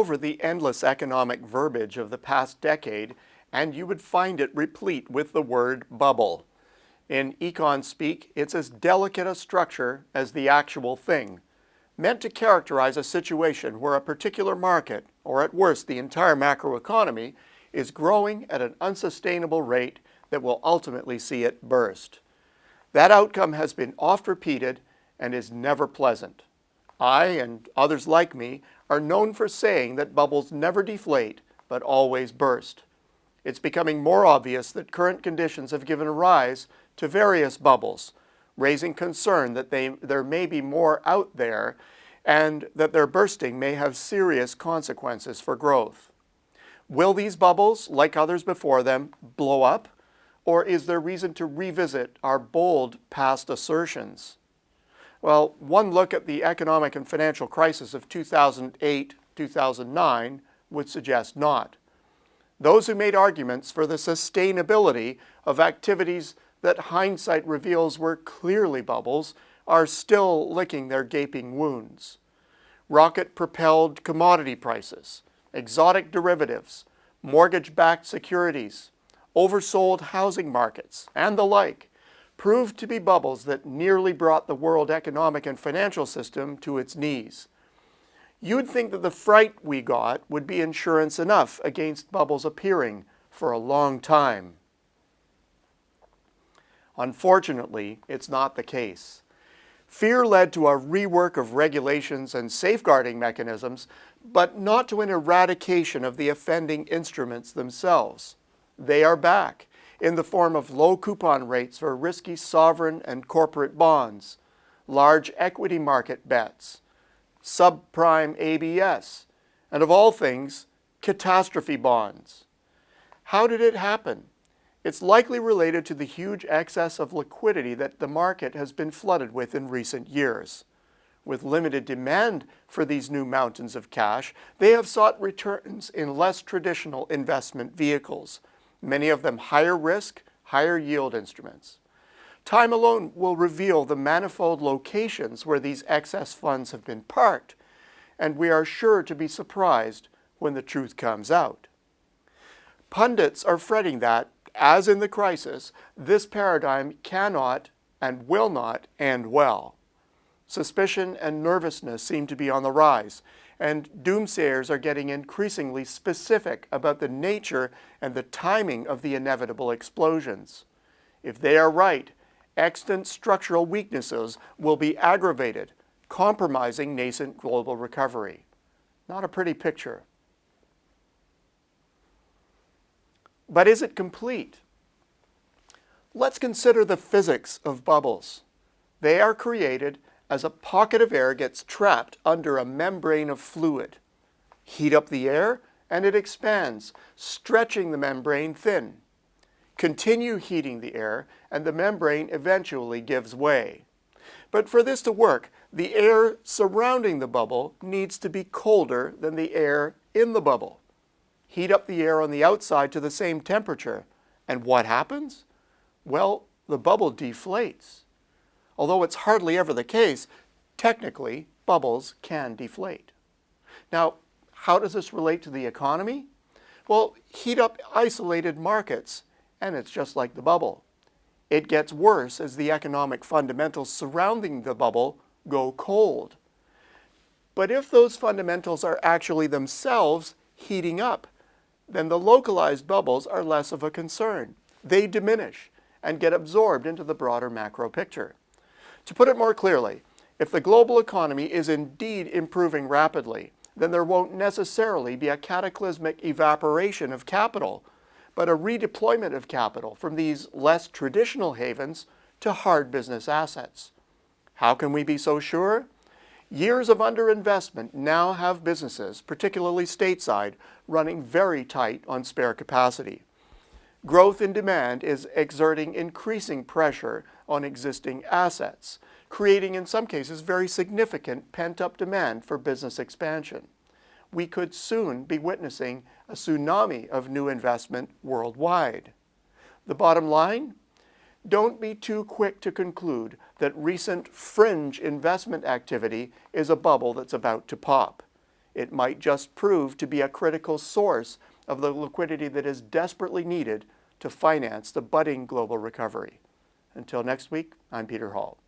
over the endless economic verbiage of the past decade, and you would find it replete with the word bubble. In econ speak, it's as delicate a structure as the actual thing, meant to characterize a situation where a particular market, or at worst the entire macroeconomy, is growing at an unsustainable rate that will ultimately see it burst. That outcome has been oft repeated and is never pleasant. I, and others like me, are known for saying that bubbles never deflate, but always burst. It's becoming more obvious that current conditions have given rise to various bubbles, raising concern that there may be more out there and that their bursting may have serious consequences for growth. Will these bubbles, like others before them, blow up? Or is there reason to revisit our bold past assertions? Well, one look at the economic and financial crisis of 2008-2009 would suggest not. Those who made arguments for the sustainability of activities that hindsight reveals were clearly bubbles are still licking their gaping wounds. Rocket-propelled commodity prices, exotic derivatives, mortgage-backed securities, oversold housing markets, and the like proved to be bubbles that nearly brought the world economic and financial system to its knees. You'd think that the fright we got would be insurance enough against bubbles appearing for a long time. Unfortunately, it's not the case. Fear led to a rework of regulations and safeguarding mechanisms, but not to an eradication of the offending instruments themselves. They are back in the form of low coupon rates for risky sovereign and corporate bonds, large equity market bets, subprime ABS, and of all things, catastrophe bonds. How did it happen? It's likely related to the huge excess of liquidity that the market has been flooded with in recent years. With limited demand for these new mountains of cash, they have sought returns in less traditional investment vehicles, many of them higher risk, higher yield instruments. Time alone will reveal the manifold locations where these excess funds have been parked, and we are sure to be surprised when the truth comes out. Pundits are fretting that, as in the crisis, this paradigm cannot and will not end well. Suspicion and nervousness seem to be on the rise, and doomsayers are getting increasingly specific about the nature and the timing of the inevitable explosions. If they are right, extant structural weaknesses will be aggravated, compromising nascent global recovery. Not a pretty picture. But is it complete? Let's consider the physics of bubbles. They are created as a pocket of air gets trapped under a membrane of fluid. Heat up the air and it expands, stretching the membrane thin. Continue heating the air and the membrane eventually gives way. But for this to work, the air surrounding the bubble needs to be colder than the air in the bubble. Heat up the air on the outside to the same temperature, and what happens? Well, the bubble deflates. Although it's hardly ever the case, technically, bubbles can deflate. Now, how does this relate to the economy? Well, heat up isolated markets, and it's just like the bubble. It gets worse as the economic fundamentals surrounding the bubble go cold. But if those fundamentals are actually themselves heating up, then the localized bubbles are less of a concern. They diminish and get absorbed into the broader macro picture. To put it more clearly, if the global economy is indeed improving rapidly, then there won't necessarily be a cataclysmic evaporation of capital, but a redeployment of capital from these less traditional havens to hard business assets. How can we be so sure? Years of underinvestment now have businesses, particularly stateside, running very tight on spare capacity. Growth in demand is exerting increasing pressure on existing assets, creating in some cases very significant pent-up demand for business expansion. We could soon be witnessing a tsunami of new investment worldwide. The bottom line? Don't be too quick to conclude that recent fringe investment activity is a bubble that's about to pop. it might just prove to be a critical source of the liquidity that is desperately needed to finance the budding global recovery. Until next week, I'm Peter Hall.